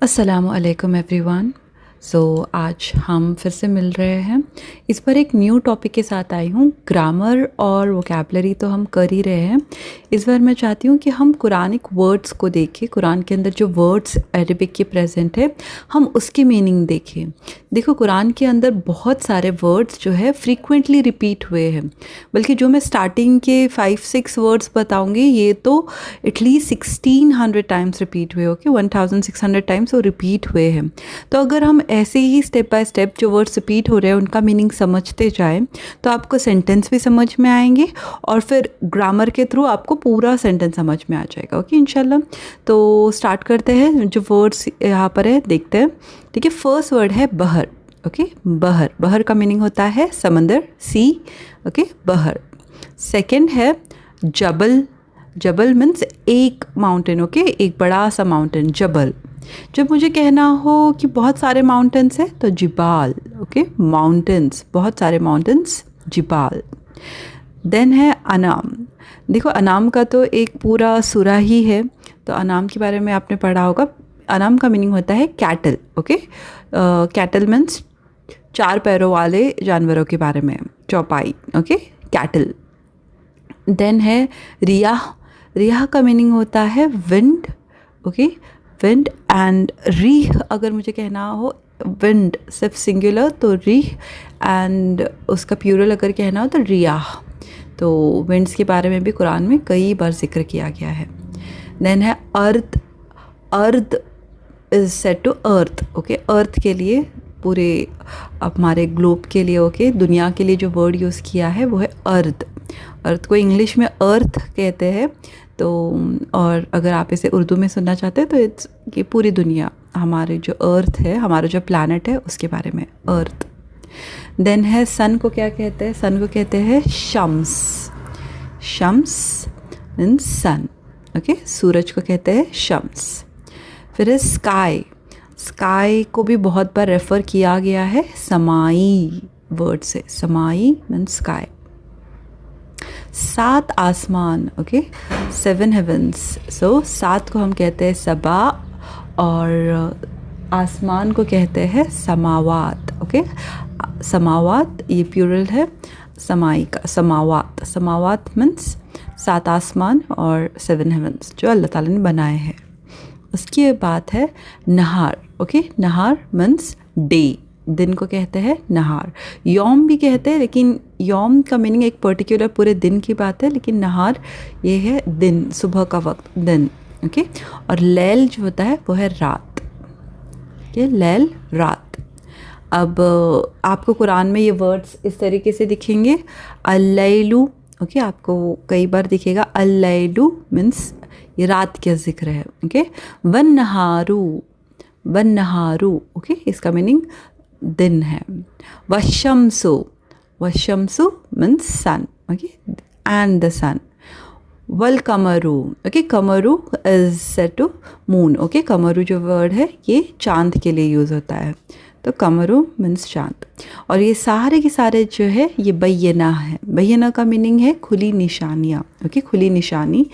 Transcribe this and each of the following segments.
अस्सलामु अलैकुम एवरीवन। आज हम फिर से मिल रहे हैं। इस पर एक न्यू टॉपिक के साथ आई हूँ। ग्रामर और वोकैबलरी तो हम कर ही रहे हैं। इस बार मैं चाहती हूँ कि हम कुरानिक वर्ड्स को देखें। कुरान के अंदर जो वर्ड्स अरबिक के प्रेजेंट है, हम उसकी मीनिंग देखें। देखो, कुरान के अंदर बहुत सारे वर्ड्स जो है फ्रीक्वेंटली रिपीट हुए हैं। बल्कि जो मैं स्टार्टिंग के 5-6 वर्ड्स बताऊँगी, ये तो एटलीस्ट 1600 टाइम्स रिपीट हुए। ओके, 1600 टाइम्स वो रिपीट हुए हैं। तो अगर हम ऐसे ही स्टेप बाय स्टेप जो वर्ड्स रिपीट हो रहे हैं उनका मीनिंग समझते जाएं, तो आपको सेंटेंस भी समझ में आएंगे और फिर ग्रामर के थ्रू आपको पूरा सेंटेंस समझ में आ जाएगा। ओके, इंशाल्लाह। तो स्टार्ट करते हैं। जो वर्ड्स यहाँ पर है देखते हैं। ठीक है, फर्स्ट वर्ड है बहर। ओके, बहर। बहर का मीनिंग होता है समंदर, सी। ओके, बहर। सेकेंड है जबल। जबल मीन्स एक माउंटेन। ओके, एक बड़ा सा माउंटेन, जबल। जब मुझे कहना हो कि बहुत सारे माउंटेन्स हैं तो जिबाल। ओके, माउंटेन्स, बहुत सारे माउंटेन्स, जिबाल। देन है अनाम। देखो, अनाम का तो एक पूरा सूरा ही है। तो अनाम के बारे में आपने पढ़ा होगा। अनाम का मीनिंग होता है कैटल। ओके, कैटल मीन्स 4 पैरों वाले जानवरों के बारे में, चौपाई। Okay, cattle. देन है रियाह। रियाह का मीनिंग होता है विंड। Okay, wind. एंड रीह अगर मुझे कहना हो, विंड सिर्फ सिंगुलर तो रीह, एंड उसका प्यूरल अगर कहना हो तो रियाह। तो विंड्स के बारे में भी कुरान में कई बार जिक्र किया गया है। देन है earth. Earth is set to earth. Okay, earth के लिए, पूरे हमारे ग्लोब के लिए, ओके, दुनिया के लिए जो वर्ड यूज़ किया है वो है अर्थ। अर्थ को इंग्लिश में अर्थ कहते हैं। तो और अगर आप इसे उर्दू में सुनना चाहते हैं तो इट्स ये पूरी दुनिया, हमारे जो अर्थ है, हमारा जो प्लैनेट है, उसके बारे में, अर्थ। देन है सन। को क्या कहते हैं? सन को कहते हैं Shams. Shams means sun. Okay, सूरज को कहते हैं शम्स। फिर है स्काई। स्काई को भी बहुत बार रेफ़र किया गया है समाई वर्ड से। समाई मीन्स स्काई। 7 आसमान। Okay, 7 heavens. सो 7 को हम कहते हैं सबा और आसमान को कहते हैं समावात। ओके, समावात ये प्यूरल है समाई का, समावात। समावात मीन्स 7 आसमान और 7 हेवंस जो अल्लाह ताला ने बनाए हैं। उसकी बात है नहार। ओके, नहार मीन्स डे, दिन को कहते हैं नहार। यौम भी कहते हैं, लेकिन यौम का मीनिंग एक पर्टिकुलर पूरे दिन की बात है, लेकिन नहार ये है दिन, सुबह का वक्त, दिन। ओके, और लैल जो होता है वो है रात। ओके, लैल, रात। अब आपको कुरान में ये वर्ड्स इस तरीके से दिखेंगे, अल-लैलु। ओके, आपको कई बार दिखेगा अल-लैलु मीन्स ये रात का जिक्र है। ओके, वन नहारू। वन नहारू, ओके, इसका मीनिंग दिन है। वशम्सु। वशम्सु means sun. Okay, and the sun. वल कमरू। ओके, कमरू is set to moon. Okay, कमरू जो वर्ड है ये चांद के लिए यूज़ होता है। तो कमरू मीन्स चांद। और ये सारे के सारे जो है ये बैना है। बैना का मीनिंग है खुली निशानियाँ। ओके, खुली निशानी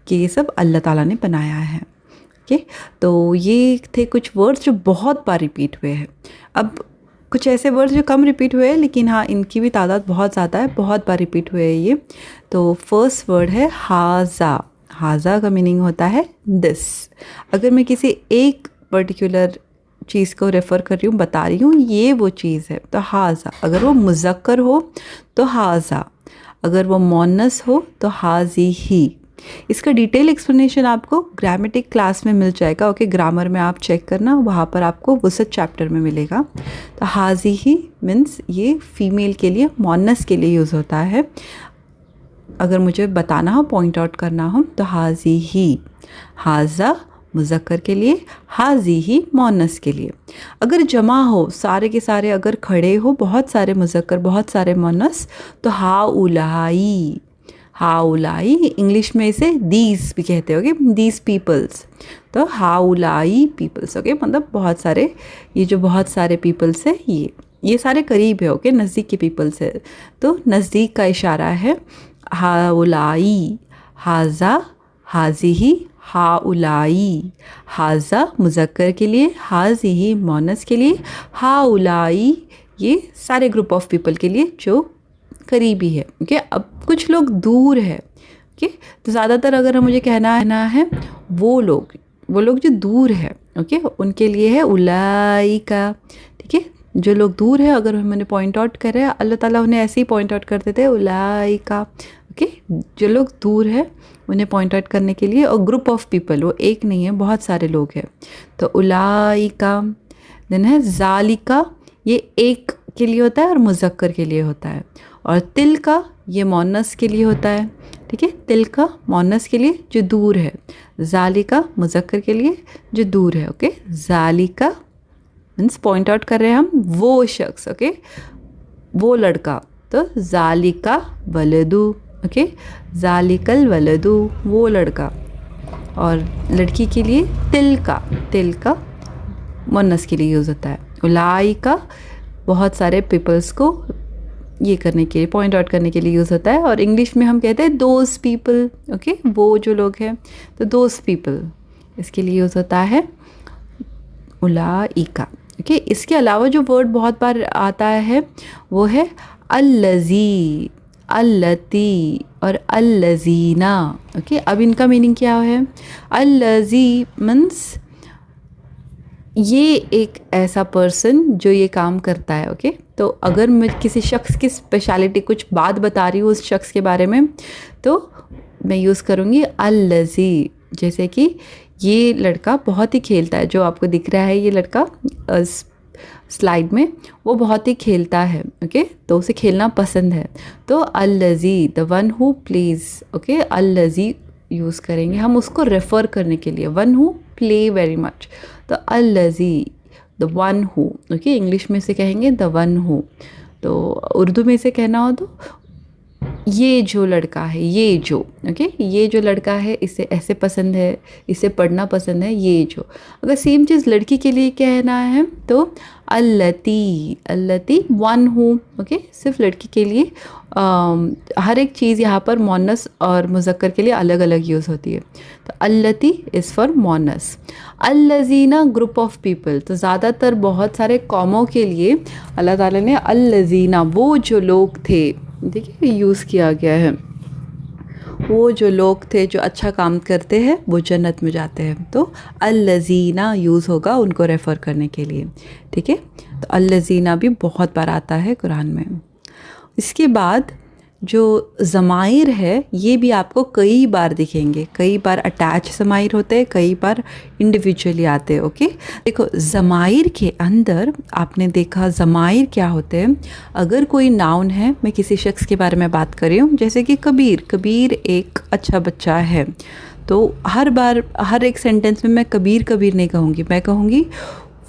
कि ये सब अल्लाह ताला ने बनाया है। ओके, तो ये थे कुछ वर्ड्स जो बहुत बार रिपीट हुए हैं। अब कुछ ऐसे वर्ड्स जो कम रिपीट हुए हैं, लेकिन हाँ, इनकी भी तादाद बहुत ज़्यादा है, बहुत बार रिपीट हुए हैं ये। तो फर्स्ट वर्ड है हाजा। हाजा का मीनिंग होता है दिस। अगर मैं किसी एक पर्टिकुलर चीज़ को रेफ़र कर रही हूँ, बता रही हूँ ये वो चीज़ है, तो हाजा। अगर वो मुज़क्कर हो तो हाजा, अगर वो मोनस हो तो हाजी ही। इसका डिटेल एक्सप्लेनेशन आपको ग्रामेटिक क्लास में मिल जाएगा। ओके, ग्रामर में आप चेक करना, वहाँ पर आपको वसत चैप्टर में मिलेगा। तो हाजी ही मीन्स ये फीमेल के लिए, मोनस के लिए यूज़ होता है। अगर मुझे बताना हो, पॉइंट आउट करना हो, तो हाजी ही। हाजा मुज़क्कर के लिए, हाजी ही मोनस के लिए। अगर जमा हो, सारे के सारे अगर खड़े हो, बहुत सारे मुज़क्कर बहुत सारे मोनस, तो हाउलाई। हाउलाई, इंग्लिश में इसे दीज भी कहते हो, दीज पीपल्स। तो हाउलाई पीपल्स। ओके, मतलब बहुत सारे, ये जो बहुत सारे पीपल्स है ये सारे करीब है। ओके, नज़दीक के पीपल्स है, तो नज़दीक का इशारा है। हाउलाई, हाजा, हाजी ही, हा उलाई, हाजा मुज़क्कर के लिए, हाज़िही मोनस के लिए, हा उलाई ये सारे ग्रुप ऑफ पीपल के लिए जो करीबी है। ओके, अब कुछ लोग दूर है। ओके, तो ज़्यादातर अगर मुझे कहना है वो लोग जो दूर है, ओके, उनके लिए है उलाई का। ठीक है, जो लोग दूर है अगर मैंने पॉइंट आउट करे, अल्लाह ताला उन्हें ऐसे ही पॉइंट आउट करते थे उलाई का। ओके, जो लोग दूर है उन्हें पॉइंट आउट करने के लिए, और ग्रुप ऑफ पीपल वो एक नहीं है, बहुत सारे लोग हैं, तो उलाई का। देन है जालिका, ये एक के लिए होता है और मुज़क्कर के लिए होता है, और तिल का ये मोनस के लिए होता है। ठीक है, तिल का मोनस के लिए जो दूर है, जालिका मुज़क्कर के लिए जो दूर है। ओके, जालिका मीन्स पॉइंट आउट कर रहे हैं हम वो शख्स। ओके, वो लड़का, तो जालिका वलदू। ओके, जालिकल वलदू वो लड़का, और लड़की के लिए तिल का मुन्नस के लिए यूज़ होता है। उलाई का बहुत सारे पीपल्स को ये करने के लिए, पॉइंट आउट करने के लिए यूज़ होता है, और इंग्लिश में हम कहते हैं दोज पीपल। ओके, वो जो लोग हैं, तो दोज पीपल इसके लिए यूज़ होता है उलाई का। ओके, इसके अलावा जो वर्ड बहुत बार आता है वो है अल्लज़ी, अल्लती और अल्लज़ीना। ओके, अब इनका मीनिंग क्या है? अल्लज़ी मीन्स ये एक ऐसा पर्सन जो ये काम करता है। ओके, तो अगर मैं किसी शख्स की स्पेशलिटी कुछ बात बता रही हूँ उस शख्स के बारे में, तो मैं यूज़ करूँगी अल्लज़ी। जैसे कि ये लड़का बहुत ही खेलता है, जो आपको दिख रहा है ये लड़का स्लाइड में, वो बहुत ही खेलता है। ओके, तो उसे खेलना पसंद है, तो अल्लज़ी the one who plays. Okay, अल्लज़ी यूज़ करेंगे हम उसको रेफ़र करने के लिए, one who play very much, तो अल्लज़ी the one who. Okay, English में से कहेंगे द वन हु, तो उर्दू में से कहना हो तो ये जो लड़का है, ये जो। ओके, ये जो लड़का है इसे ऐसे पसंद है, इसे पढ़ना पसंद है, ये जो। अगर सेम चीज़ लड़की के लिए कहना है तो अल्लती, अल्लती वन हु। ओके, सिर्फ लड़की के लिए हर एक चीज़ यहाँ पर मोनस और मुज़क्कर के लिए अलग अलग यूज़ होती है, तो अल्लती इज़ फॉर मोनस। अल्लज़ीना ग्रुप ऑफ पीपल, तो ज़्यादातर बहुत सारे कौमों के लिए अल्लाह ताला ने अल्लज़ीना वो जो लोग थे, देखिए यूज़ किया गया है, वो जो लोग थे जो अच्छा काम करते हैं वो जन्नत में जाते हैं, तो अल्लज़ीना यूज़ होगा उनको रेफ़र करने के लिए। ठीक है, तो अल्लज़ीना भी बहुत बार आता है कुरान में। इसके बाद जो ज़माइर है ये भी आपको कई बार दिखेंगे, कई बार अटैच ज़माइर होते हैं, कई बार इंडिविजुअली आते हैं। ओके, देखो ज़माइर के अंदर आपने देखा ज़माइर क्या होते हैं। अगर कोई नाउन है, मैं किसी शख्स के बारे में बात कर रही हूँ, जैसे कि कबीर, कबीर एक अच्छा बच्चा है, तो हर बार हर एक सेंटेंस में मैं कबीर कबीर नहीं कहूँगी, मैं कहूँगी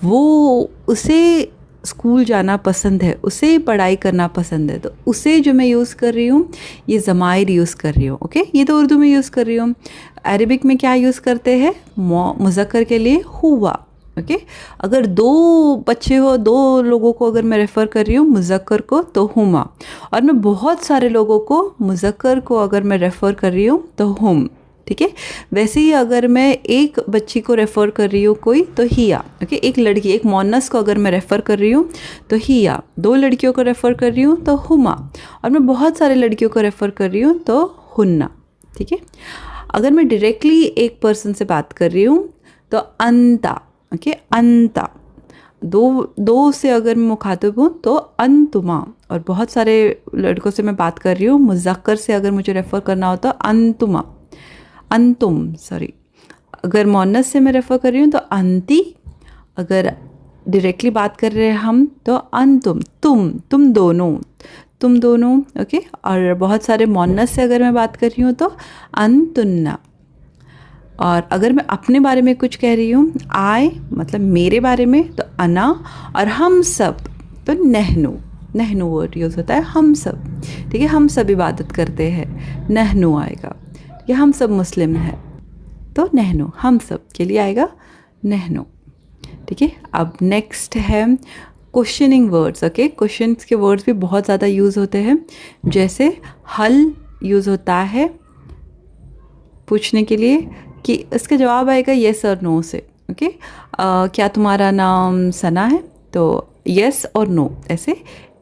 वो उसे स्कूल जाना पसंद है, उसे पढ़ाई करना पसंद है, तो उसे जो मैं यूज़ कर रही हूँ ये ज़माइर यूज़ कर रही हूँ। ओके, ये तो उर्दू में यूज़ कर रही हूँ। अरबिक में क्या यूज़ करते हैं? मुज़क्कर के लिए हुआ। ओके, अगर दो बच्चे हो, दो लोगों को अगर मैं रेफ़र कर रही हूँ मुज़क्कर को तो हुमा, और मैं बहुत सारे लोगों को मुज़क्कर को अगर मैं रेफ़र कर रही हूँ तो हुम। ठीक है, वैसे ही अगर मैं एक बच्ची को रेफ़र कर रही हूँ कोई तो हिया। ओके, एक लड़की, एक मोनस को अगर मैं रेफ़र कर रही हूँ तो हिया, दो लड़कियों को रेफ़र कर रही हूँ तो हुमा, और मैं बहुत सारे लड़कियों को रेफ़र कर रही हूँ तो हुन्ना। ठीक है, अगर मैं डायरेक्टली एक पर्सन से बात कर रही हूँ तो अंता। ओके, अंता, दो से अगर मैं मुखातिब हूँ तो अंतुमा, और बहुत सारे लड़कों से मैं बात कर रही हूँ, मुज़क्कर से अगर मुझे रेफ़र करना हो तो अंतुमा, अंतुम, सॉरी। अगर मोनस से मैं रेफ़र कर रही हूँ तो अंती, अगर डायरेक्टली बात कर रहे हैं हम तो अंतुम, तुम दोनों। ओके, और बहुत सारे मोनस से अगर मैं बात कर रही हूँ तो अंतुन्ना, और अगर मैं अपने बारे में कुछ कह रही हूँ, आय मतलब मेरे बारे में, तो अना, और हम सब तो नहनु वर्ड यूज़ होता है, हम सब। ठीक है, हम सब इबादत करते हैं, नहनु आएगा, या हम सब मुस्लिम हैं तो नहनु, हम सब के लिए आएगा नहनु। ठीक है, अब नेक्स्ट है क्वेश्चनिंग वर्ड्स। ओके, क्वेश्चंस के वर्ड्स भी बहुत ज़्यादा यूज़ होते हैं, जैसे हल यूज़ होता है पूछने के लिए, कि इसका जवाब आएगा येस और नो से। ओके, क्या तुम्हारा नाम सना है, तो येस और नो ऐसे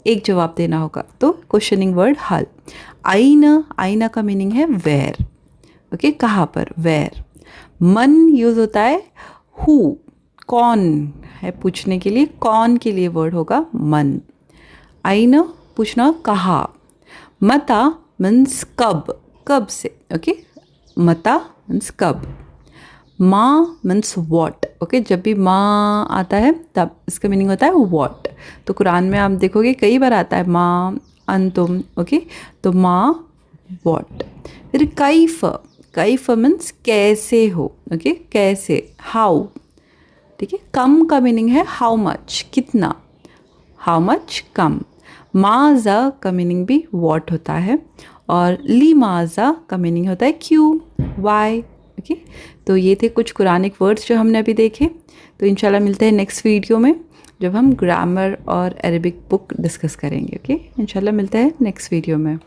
एक जवाब देना होगा। तो क्वेश्चनिंग वर्ड हल। आईना, आईना का मीनिंग है वेयर। ओके, कहाँ पर, वेयर। मन यूज़ होता है हु, कौन है पूछने के लिए, कौन के लिए वर्ड होगा मन। आईना पूछना कहाँ। मता मीन्स कब, कब से। ओके, मता मीन्स कब। माँ मीन्स वॉट। ओके, जब भी माँ आता है तब इसका मीनिंग होता है वॉट। तो कुरान में आप देखोगे कई बार आता है माँ, अंतुम। ओके, तो माँ वॉट। फिर कैफ, कैफ मीन्स कैसे हो। ओके, कैसे, हाउ। ठीक है, कम का मीनिंग है हाउ मच, कितना, हाउ मच, कम। माजा का मीनिंग भी वॉट होता है, और ली माजा का मीनिंग होता है क्यों, वाई। ओके, तो ये थे कुछ कुरानिक वर्ड्स जो हमने अभी देखे। तो इंशाल्लाह मिलते हैं नेक्स्ट वीडियो में, जब हम ग्रामर और अरेबिक बुक डिस्कस करेंगे। ओके, इंशाल्लाह मिलते हैं नेक्स्ट वीडियो में।